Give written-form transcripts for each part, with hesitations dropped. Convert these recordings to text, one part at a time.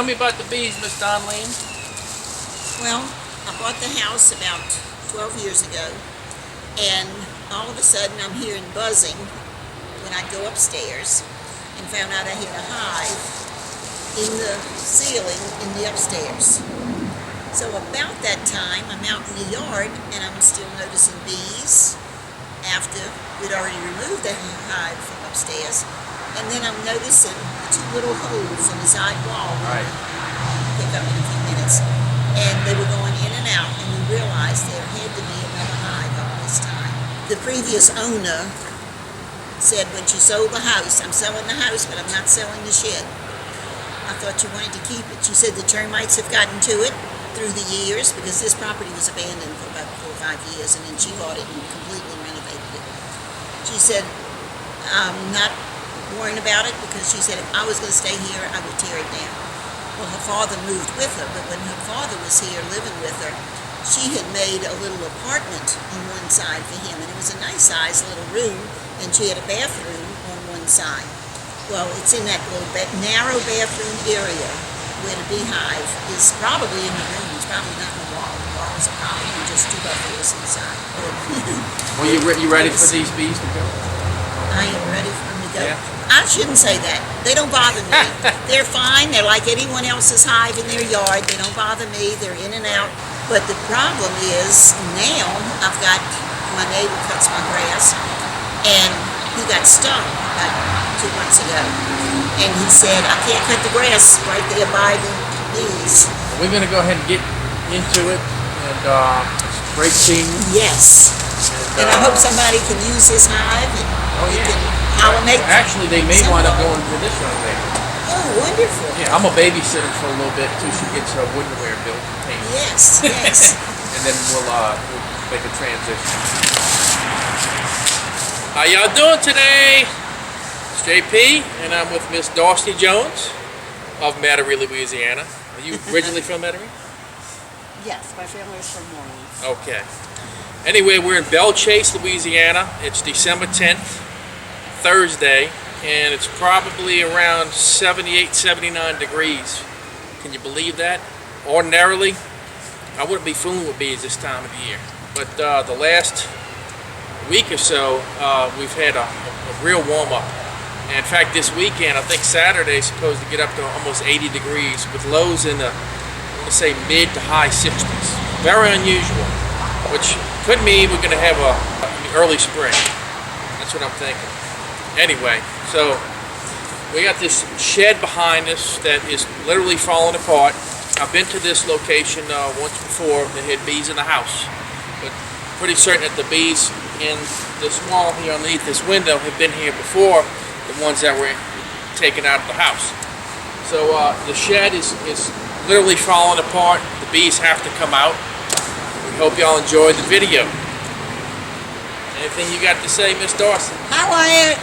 Tell me about the bees, Miss Donleen. Well, I bought the house about 12 years ago, and all of a sudden I'm hearing buzzing when I go upstairs, and found out I had a hive in the ceiling in the upstairs. So about that time, I'm out in the yard, and I'm still noticing bees after we'd already removed the hive from upstairs. And then I'm noticing the two little holes in the side wall. Right. Pick up in a few minutes. And they were going in and out, and we realized there had to be another hive all this time. The previous owner said when she sold the house, I'm selling the house, but I'm not selling the shed. I thought you wanted to keep it. She said the termites have gotten to it through the years, because this property was abandoned for about 4 or 5 years, and then she bought it and completely renovated it. She said, I'm not worrying about it, because she said if I was going to stay here, I would tear it down. Well, her father moved with her, but when her father was here living with her, she had made a little apartment on one side for him, and it was a nice sized little room, and she had a bathroom on one side. Well, it's in that little narrow bathroom area where the beehive is probably in the room. It's probably not in the wall. The walls are probably just 2 buffaloes inside. Well, you ready for these bees to go? I am ready for them to go. Yeah. I shouldn't say that. They don't bother me. They're fine. They're like anyone else's hive in their yard. They don't bother me. They're in and out. But the problem is now I've got my neighbor cuts my grass, and he got stung about 2 months ago. And he said, I can't cut the grass right there by the bees. We're going to go ahead and get into it, and it's great seeing you. Yes. And I hope somebody can use his hive and we can pollinate. Actually, they may wind up going to this renovation. Oh, wonderful. Yeah, I'm a babysitter for a little bit until she gets her woodenware built. Yes, yes. And then we'll make a transition. How y'all doing today? It's JP, and I'm with Miss Darcy Jones of Metairie, Louisiana. Are you originally from Metairie? Yes, my family is from New Orleans. Okay. Anyway, we're in Belle Chase, Louisiana. It's December 10th, Thursday, and it's probably around 78, 79 degrees. Can you believe that? Ordinarily, I wouldn't be fooling with bees this time of the year. But the last week or so, we've had a real warm-up. And in fact, this weekend, I think Saturday is supposed to get up to almost 80 degrees with lows in the, I want to say, mid to high 60s. Very unusual, which could mean we're going to have an early spring. That's what I'm thinking. Anyway, so we got this shed behind us that is literally falling apart. I've been to this location once before. They had bees in the house, but pretty certain that the bees in this wall here underneath this window have been here before the ones that were taken out of the house. So the shed is literally falling apart. The bees have to come out. We hope y'all enjoyed the video. Anything you got to say, Miss Darcy? Hi, Wyatt.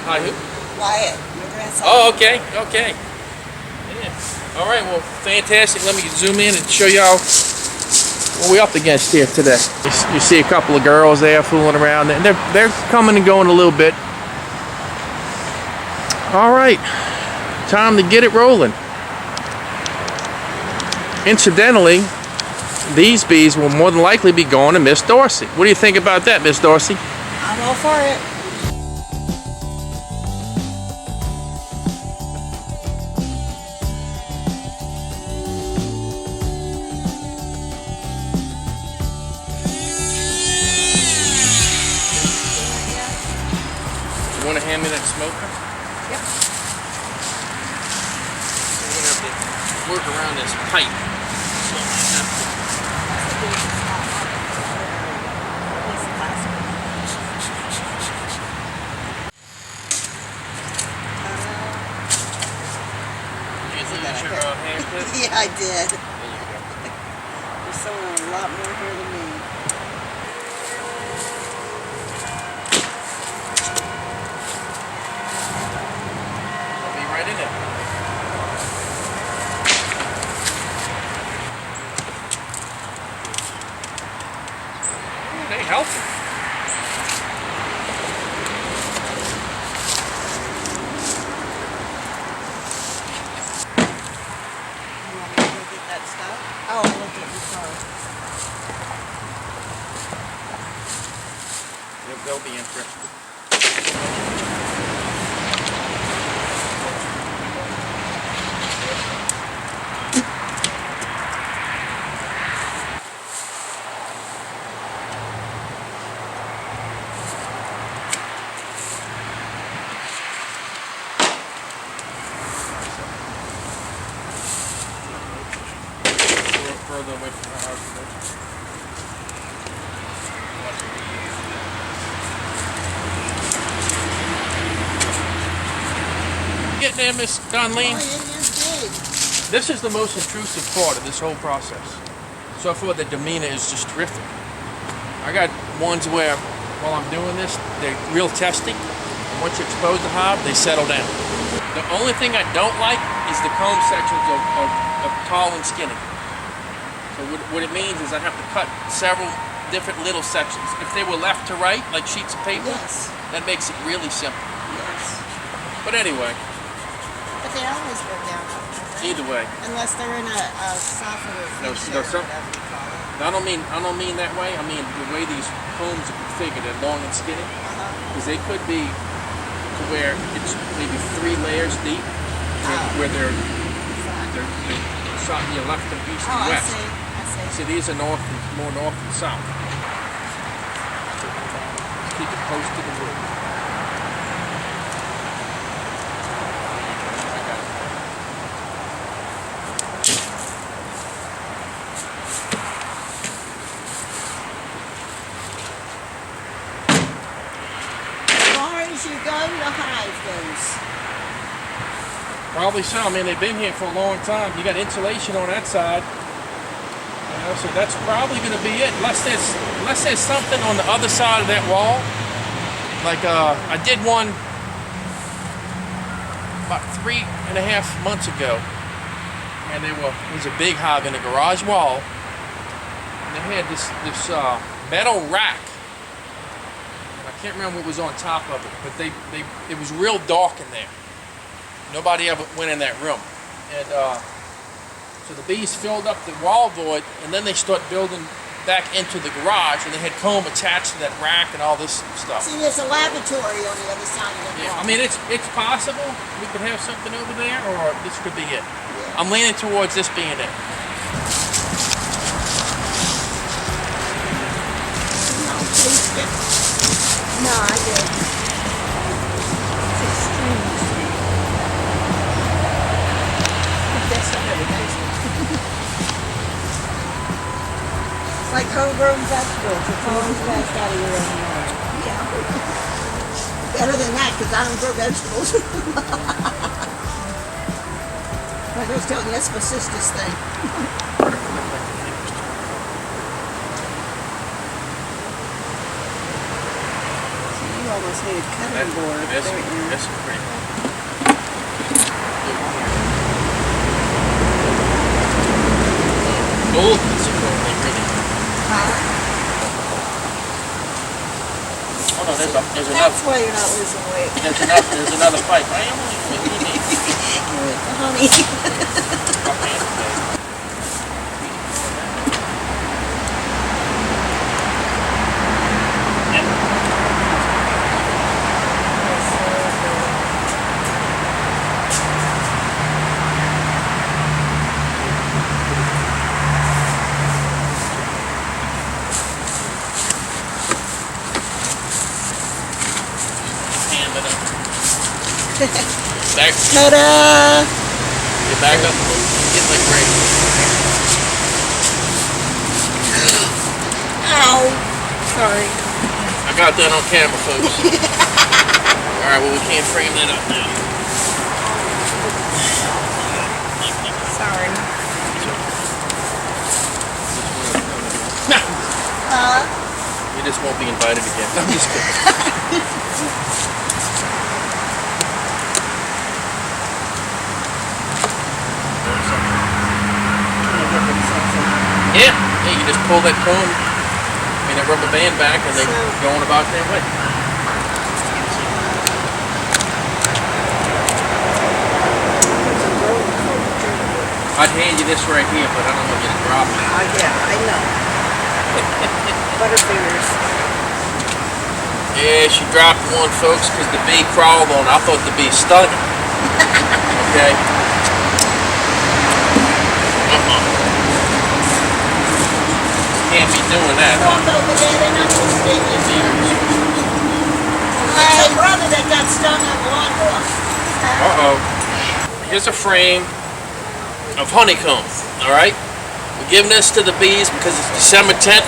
Hi, who? Wyatt, your grandson. Oh, okay, okay. Yeah. All right, well, fantastic. Let me zoom in and show y'all what we're up against here today. You see a couple of girls there fooling around, and they're coming and going a little bit. All right, time to get it rolling. Incidentally, these bees will more than likely be going to Miss Darcy. What do you think about that, Miss Darcy? I'm all for it. You want to hand me that smoker? Yep. We're going to have to work around this pipe. So I have to. You use your hand clip? Yeah, I did. There you go. There's someone with a lot more hair than me. I'll be right in it. Ooh, they helping. Oh, look at you, sorry. They'll be interested. Further away from our house. Getting there, Miss Donleen. Oh, it is big. This is the most intrusive part of this whole process. So far, the demeanor is just terrific. I got ones where, while I'm doing this, they're real testing. And once you expose the hive, they settle down. The only thing I don't like is the comb sections of tall and skinny. So what it means is I have to cut several different little sections. If they were left to right, like sheets of paper, Yes. that makes it really simple. Yes. But anyway, But they always go down. either way, Unless they're in a softer No, feature, no, some- whatever you call it. I don't mean that way. I mean the way these combs are configured, they're long and skinny, because they could be to where it's maybe 3 layers deep, where they're you left and east Oh, and I west. see. I see. See, these are more north and south. Just keep it close to the wood. As far as you go, the hive goes. Probably so. I mean, they've been here for a long time. You got insulation on that side. You know, so that's probably going to be it. Unless there's something on the other side of that wall. Like I did one about 3.5 months ago, and it was a big hive in the garage wall, and they had this metal rack. I can't remember what was on top of it, but it was real dark in there. Nobody ever went in that room, and so the bees filled up the wall void, and then they start building back into the garage, and they had comb attached to that rack and all this stuff. See, there's a laboratory on the other side of the Yeah, wall. I mean it's possible we could have something over there, or this could be it. I'm leaning towards this being it. No, please get. No, I did. It's extremely sweet. That's not every day. It's like homegrown vegetables. It's always best out of your own yard. Yeah. Better than that, because I don't grow vegetables. Like I was telling you, that's my sister's thing. You almost need a cutting board. This don't you? is pretty. Gold is a gold, they really. Oh no, there's That's another. why you're not losing weight. There's another pipe. I am losing weight. Honey. Back, Ta-da! get back up. Get like great. Ow! Sorry. I got that on camera, folks. Alright, well we can't frame that up now. Sorry. You just won't be invited again. I'm just kidding. Yeah, you just pull that comb, that rubber band back, and they go on about their way. I'd hand you this right here, but I don't want you to drop it. Yeah, I know. Butterfingers. Yeah, she dropped one, folks, because the bee crawled on it. I thought the bee stung it. Okay. Can't be doing that, huh? Over there, they're not so sticky. My brother that got stung on the lawnmower. Uh-oh. Here's a frame of honeycomb, all right? We're giving this to the bees because it's December 10th.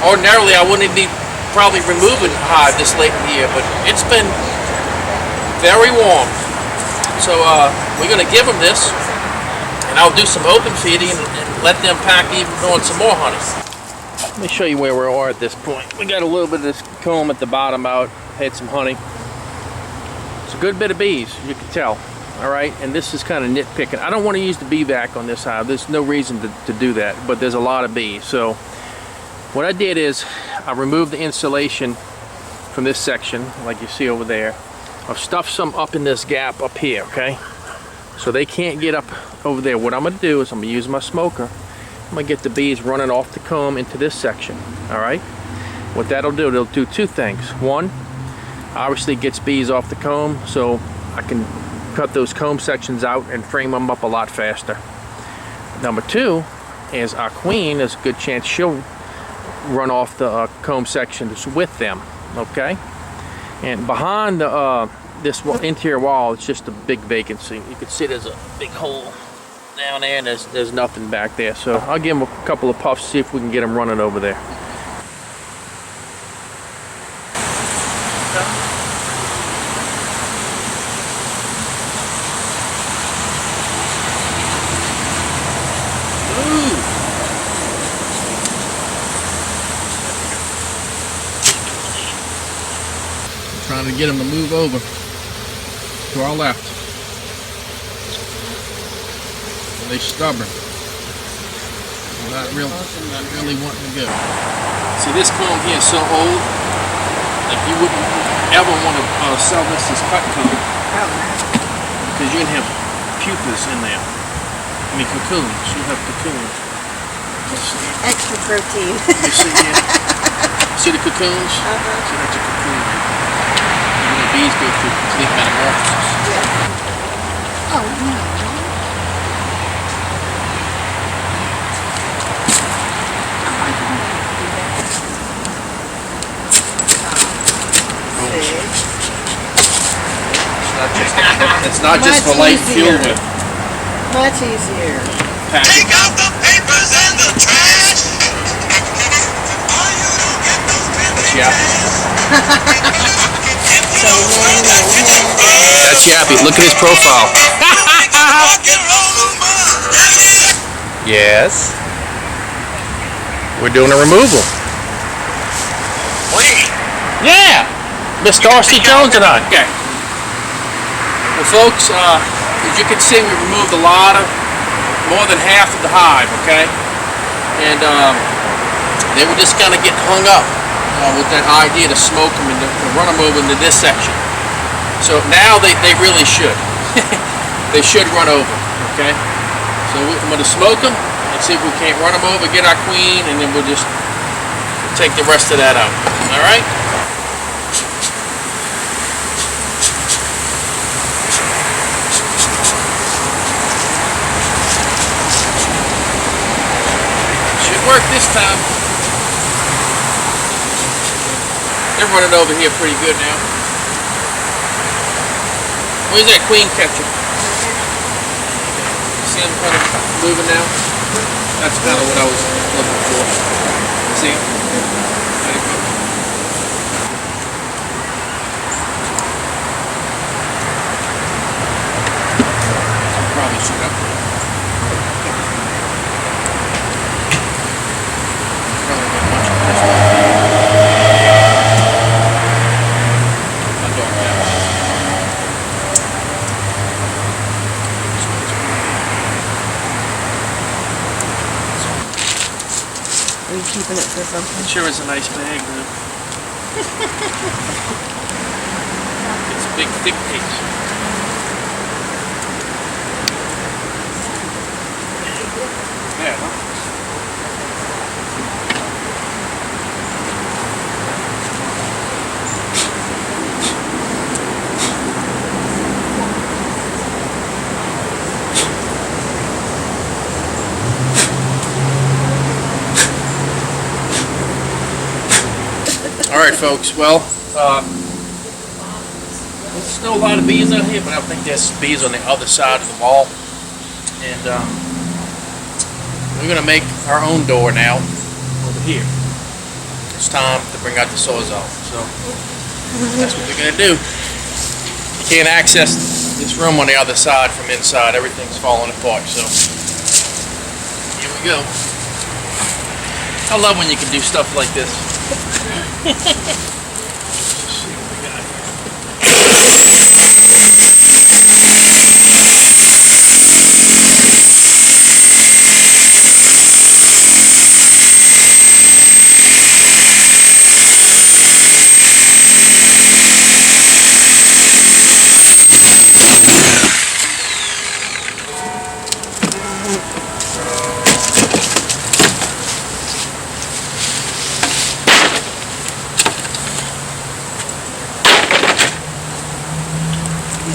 Ordinarily, I wouldn't be probably removing the hive this late in the year, but it's been very warm. So we're going to give them this, and I'll do some open feeding and let them pack even on some more honey. Let me show you where we are at this point. We got a little bit of this comb at the bottom out, had some honey. It's a good bit of bees, you can tell. All right, and this is kind of nitpicking. I don't want to use the bee vac on this hive. There's no reason to do that, but there's a lot of bees. So what I did is I removed the insulation from this section, like you see over there. I've stuffed some up in this gap up here, okay? So they can't get up over there. What I'm going to do is I'm going to use my smoker. I'm going to get the bees running off the comb into this section, all right? What that'll do, it'll do two things. One, obviously gets bees off the comb, so I can cut those comb sections out and frame them up a lot faster. Number two is our queen, there's a good chance she'll run off the comb sections with them, okay? And behind the this interior wall, it's just a big vacancy. You can see there's a big hole down there, and there's nothing back there. So I'll give them a couple of puffs, see if we can get them running over there. Trying to get them to move over to our left. They're stubborn. Not really wanting to go. See, this comb here is so old that you wouldn't ever want to sell this as cut comb because you're gonna have pupas in there. I mean cocoons. You have cocoons. Extra protein. You see here? See the cocoons? See, that's a cocoon. And the bees go through complete metamorphosis. Yeah. Oh no. It's not just for light fuel with. Much easier. Take out the papers and the trash. Or you don't get those papers. Yeah. That's Yappy. Look at his profile. Yes. We're doing a removal. Yeah. Miss Darcy Jones and I. Okay. Well, folks, as you can see, we removed a lot of, more than half of the hive, okay? And they were just kind of getting hung up with that idea to smoke them and to run them over into this section. So now they really should. They should run over, okay? So I'm going to smoke them and see if we can't run them over, get our queen, and then we'll just take the rest of that out, all right? Work this time. They're running over here pretty good now. Where's that queen catcher? See them kind of moving now? That's kind of what I was looking for. See? There you go. Probably shoot up. Are you keeping it for something? It sure is a nice bag, though. It's a big, thick piece. Alright folks, well, there's still a lot of bees out here, but I don't think there's bees on the other side of the wall. And we're going to make our own door now over here. It's time to bring out the Sawzall. So that's what we're going to do. You can't access this room on the other side from inside. Everything's falling apart. So here we go. I love when you can do stuff like this. Let's see what we got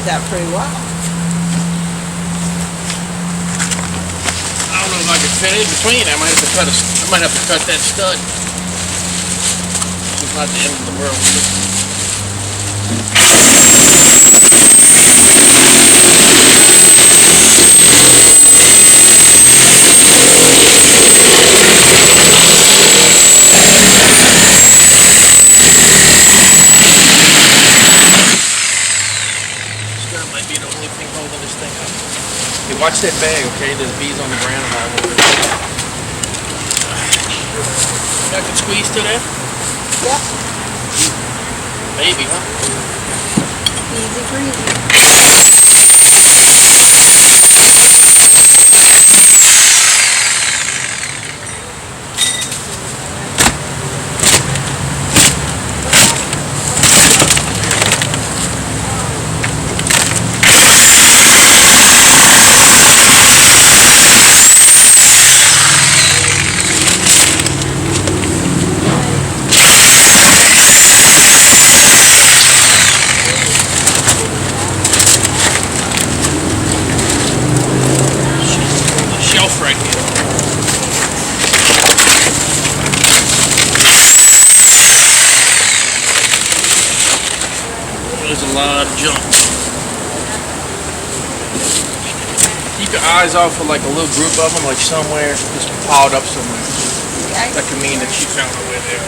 That pretty well. I don't know if I can fit in between. I might have to cut that stud. It's not the end of the world. Hey, watch that bag, okay? There's bees on the ground all over it. I can squeeze to that? Yep. Maybe, huh? Easy breezy. Right here. There's a lot of junk. Keep your eyes out for like a little group of them, like somewhere, just piled up somewhere. That could mean that she found her way there.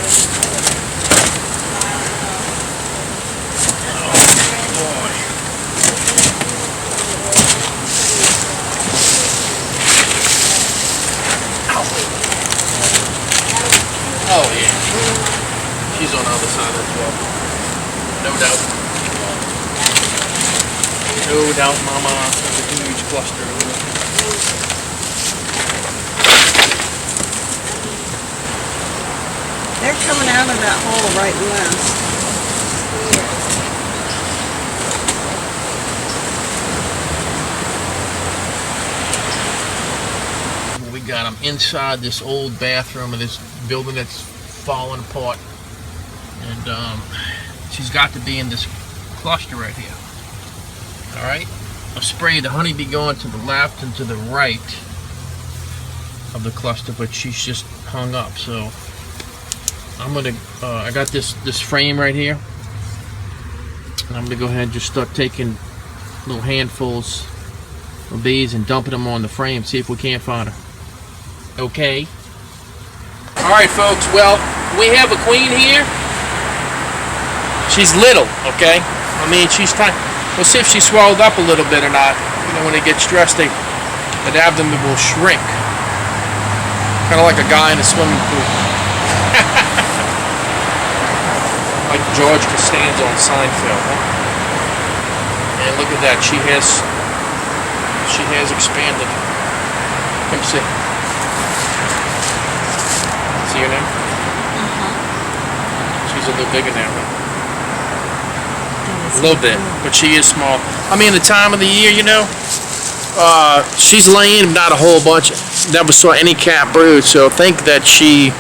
Oh yeah, she's on the other side as well. No doubt. No doubt, Mama. That's a huge cluster. They're coming out of that hole right west. We got them inside this old bathroom of this building that's falling apart, and she's got to be in this cluster right here. All right, I've sprayed the honeybee going to the left and to the right of the cluster, but she's just hung up. So I'm gonna I got this frame right here, and I'm gonna go ahead and just start taking little handfuls of bees and dumping them on the frame, see if we can't find her. Okay. Alright folks, well, we have a queen here. She's little, okay? I mean, she's tiny. We'll see if she swelled up a little bit or not. You know, when they get stressed, the abdomen will shrink. Kind of like a guy in a swimming pool. Like George Costanza on Seinfeld, huh? And look at that, she has expanded. Come see. See her now? She's a little bigger now, huh? A little bit, but she is small. I mean, the time of the year, you know, she's laying not a whole bunch. Never saw any cat brood, so think that she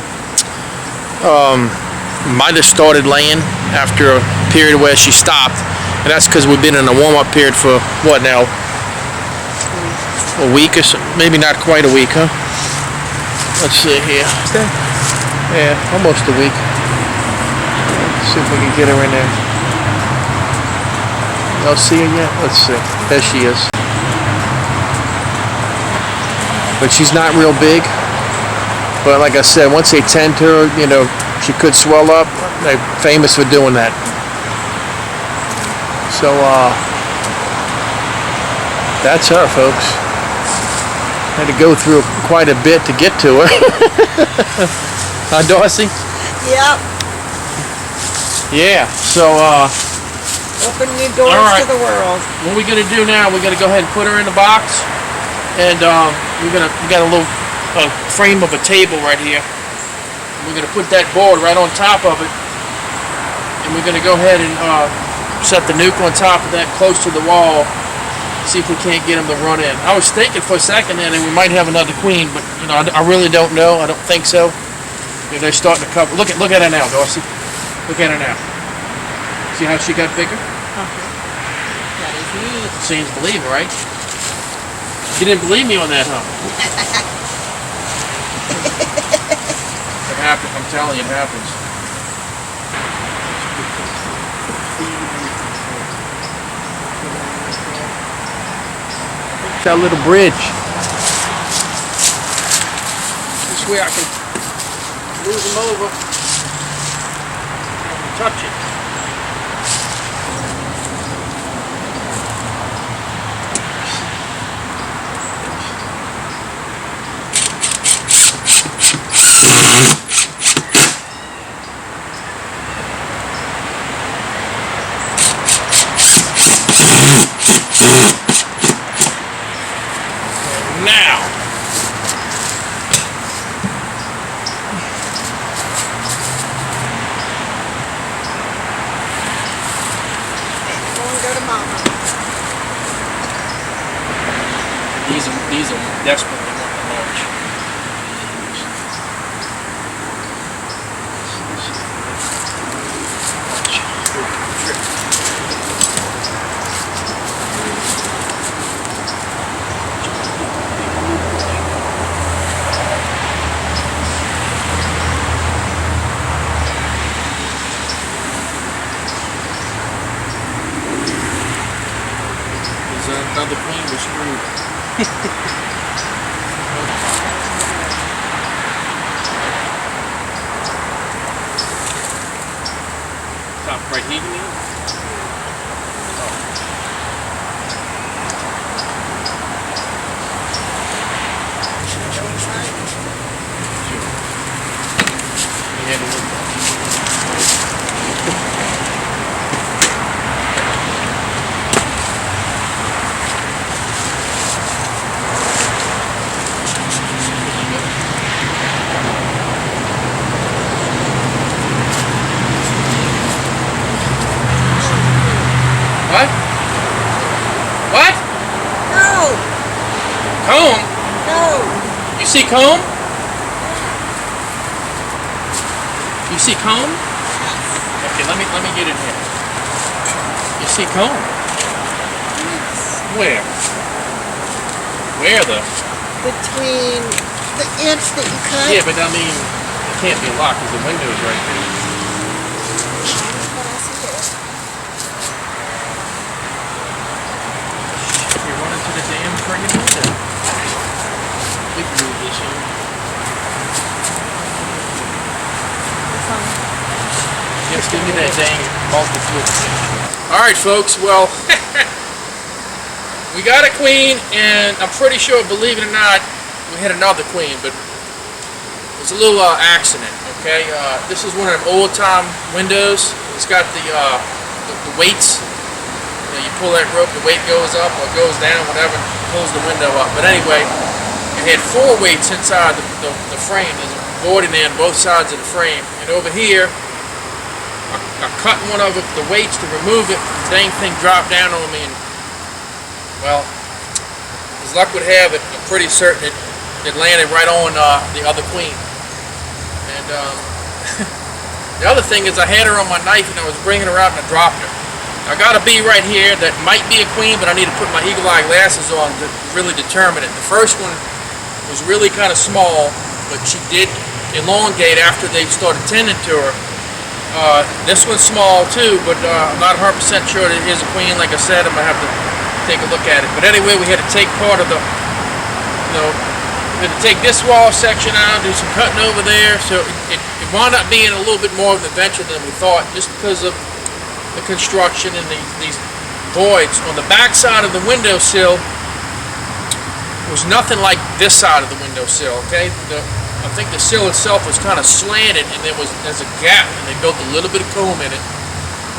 might have started laying after a period where she stopped, and that's because we've been in a warm-up period for what now? A week or so? Maybe not quite a week, huh? Let's see here. Yeah, almost a week. See if we can get her in there. Y'all see her yet? Let's see. There she is. But she's not real big. But like I said, once they tend to her, you know, she could swell up. They're famous for doing that. So, that's her, folks. Had to go through quite a bit to get to her. Huh, Darcy? Yep. Yeah, so, Open new doors All right. to the world. what we're gonna do now, we're gonna go ahead and put her in the box. And, we got a little frame of a table right here. We're gonna put that board right on top of it. And we're gonna go ahead and, set the nuke on top of that close to the wall. See if we can't get them to run in. I was thinking for a second that we might have another queen, but you know, I really don't know. I don't think so. You know, they're starting to cover. Look at her now, Darcy. Look at her now. See how she got bigger? That is neat. Seeing is believing, right? You didn't believe me on that, huh? It happens. I'm telling you, it happens. That little bridge. This way I can move them over. Touch it. Now. Go and go to mama. These are desperately want to launch. Another queen was screwed. Top right here, you mean? What? What? No. Comb? No. You see comb? You see comb? Okay, let me get in here. You see comb? Where? Where though? Between the inch that you cut. Yeah, but I mean, it can't be locked because the window's right there. That's what I see there. You're running to the damn friggin' window. We can move this in. Just give me that dang multi-tool. Alright folks, well, we got a queen, and I'm pretty sure, believe it or not, we had another queen, but it was a little accident, okay? This is one of them old-time windows. It's got the weights. You know, you pull that rope, the weight goes up or goes down, whatever, pulls the window up. But anyway, it had 4 weights inside the frame. There's a board in there on both sides of the frame. And over here, I cut one of the weights to remove it. The dang thing dropped down on me, and well, as luck would have it, I'm pretty certain it landed right on the other queen. And the other thing is, I had her on my knife and I was bringing her out and I dropped her. I got a bee right here that might be a queen, but I need to put my eagle eye glasses on to really determine it. The first one was really kind of small, but she did elongate after they started tending to her. This one's small too, but I'm not 100% sure that it is a queen. Like I said, I'm gonna have to take a look at it. But anyway, we had to take part of the, we had to take this wall section out, do some cutting over there. So it wound up being a little bit more of an adventure than we thought, just because of the construction and these voids. On the back side of the windowsill was nothing like this side of the windowsill. Okay, I think the sill itself was kind of slanted, and there's a gap, and they built a little bit of comb in it.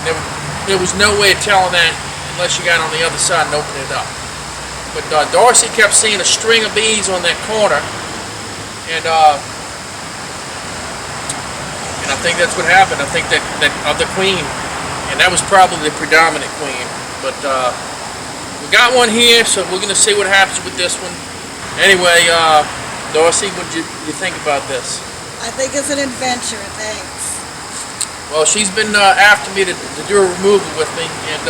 And there was no way of telling that unless you got on the other side and opened it up. But Darcy kept seeing a string of bees on that corner, and I think that's what happened. I think that other queen, and that was probably the predominant queen. But we got one here, so we're gonna see what happens with this one. Anyway, Darcy, what do you think about this? I think it's an adventure, thanks. Well, she's been after me to do a removal with me, and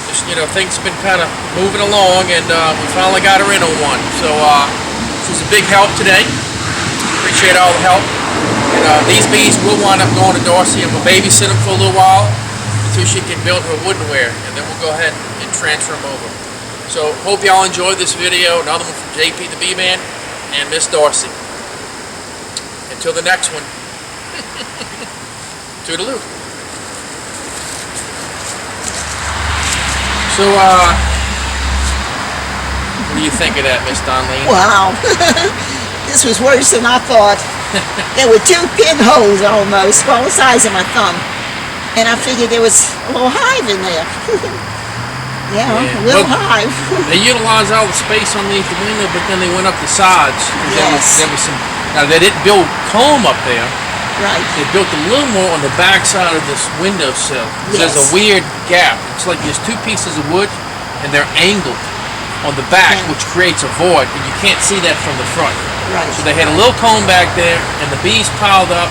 just, things have been kind of moving along, and we finally got her in on one. So she's a big help today. Appreciate all the help. And these bees will wind up going to Darcy, and we'll babysit them for a little while until she can build her woodenware, and then we'll go ahead and transfer them over. So hope y'all enjoyed this video. Another one from JPthebeeman and Miss Darcy. Until the next one. Toodaloo. So what do you think of that, Miss Donleen? Wow. This was worse than I thought. There were 2 pinholes almost, about the size of my thumb. And I figured there was a little hive in there. Yeah, a little hive. They utilized all the space underneath the window, but then they went up the sides. Yes. There was some. Now they didn't build comb up there. Right. They built a little more on the back side of this windowsill. Yes. There's a weird gap. It's like there's 2 pieces of wood, and they're angled on the back, which creates a void, and you can't see that from the front. Right. So they had a little comb back there, and the bees piled up,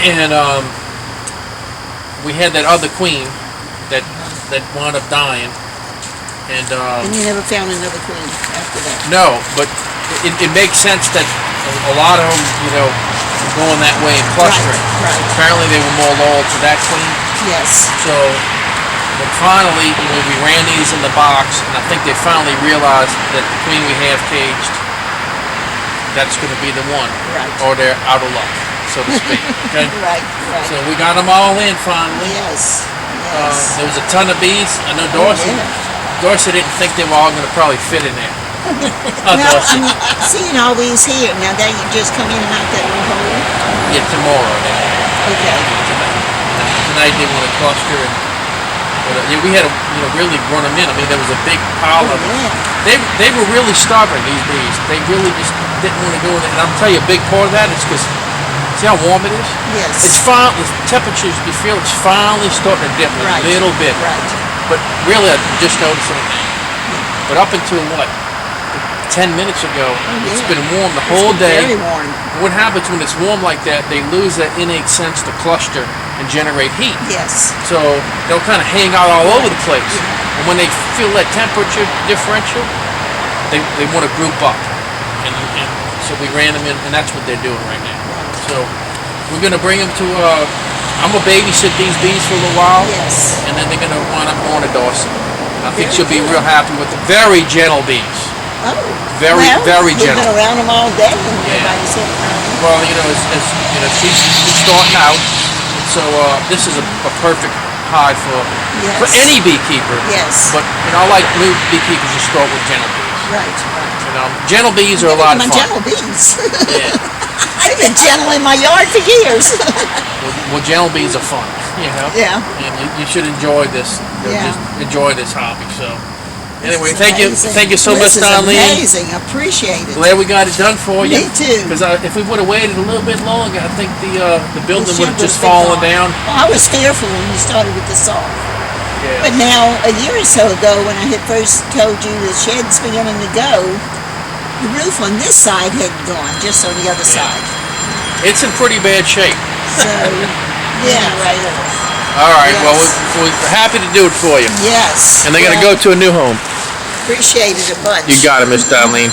and we had that other queen that wound up dying, and you never found another queen after that? no, but it makes sense that a lot of them, were going that way and clustering. Right. Apparently they were more loyal to that queen. Yes. So, but finally, we ran these in the box, and I think they finally realized that the queen we have caged, that's going to be the one, Right. or they're out of luck, so to speak. Okay. Right. So we got them all in finally. Yes. Yes. There was a ton of bees. I know Darcy. Darcy didn't think they were all going to probably fit in there. Now, Darcy. I'm seeing all these here. Now, they just come in and out that little hole? Yeah, tomorrow. Okay. Tonight they want to cluster, and we had to really run them in. I mean, there was a big pile of them. Yeah. They were really stubborn, these bees. They really just didn't want to go in there. And I'll tell you, a big part of that is because, see how warm it is? Yes. It's fine. The temperatures, you feel it's finally starting to dip a little bit. Right. But really, I just noticed it now. But up until 10 minutes ago, it's been warm the whole day. Very warm. What happens when it's warm like that, they lose that innate sense to cluster and generate heat. Yes. So they'll kind of hang out all over the place. And when they feel that temperature differential, they want to group up. And so we ran them in, and that's what they're doing right now. So we're going to bring them to, I'm going to babysit these bees for a little while. Yes. And then they're going to wind up going to Darcy. And I think she'll be real happy with them. Very gentle bees. Oh. Very gentle. We've been around them all day, and everybody said, well, she's starting out, so this is a perfect hive for any beekeeper. Yes. But I like new beekeepers to start with gentle bees. Right. Gentle bees are a lot of fun. Gentle bees. Yeah. I've been gentle in my yard for years. Well, gentle bees are fun. Yeah. And you should enjoy this. Just enjoy this hobby. So. Anyway, thank you so much, Donleen. This is amazing. Appreciate it. Glad we got it done for you. Me too. Because if we would have waited a little bit longer, I think the building would have just fallen down. Well, I was fearful when you started with the saw. Yeah. But now, a year or so ago, when I had first told you the shed's beginning to go, the roof on this side had gone, just on the other side. It's in pretty bad shape. So, right. All right. Well, we're happy to do it for you. Yes. And they're going to go to a new home. Appreciate it a bunch. You got it, Miss Donleen.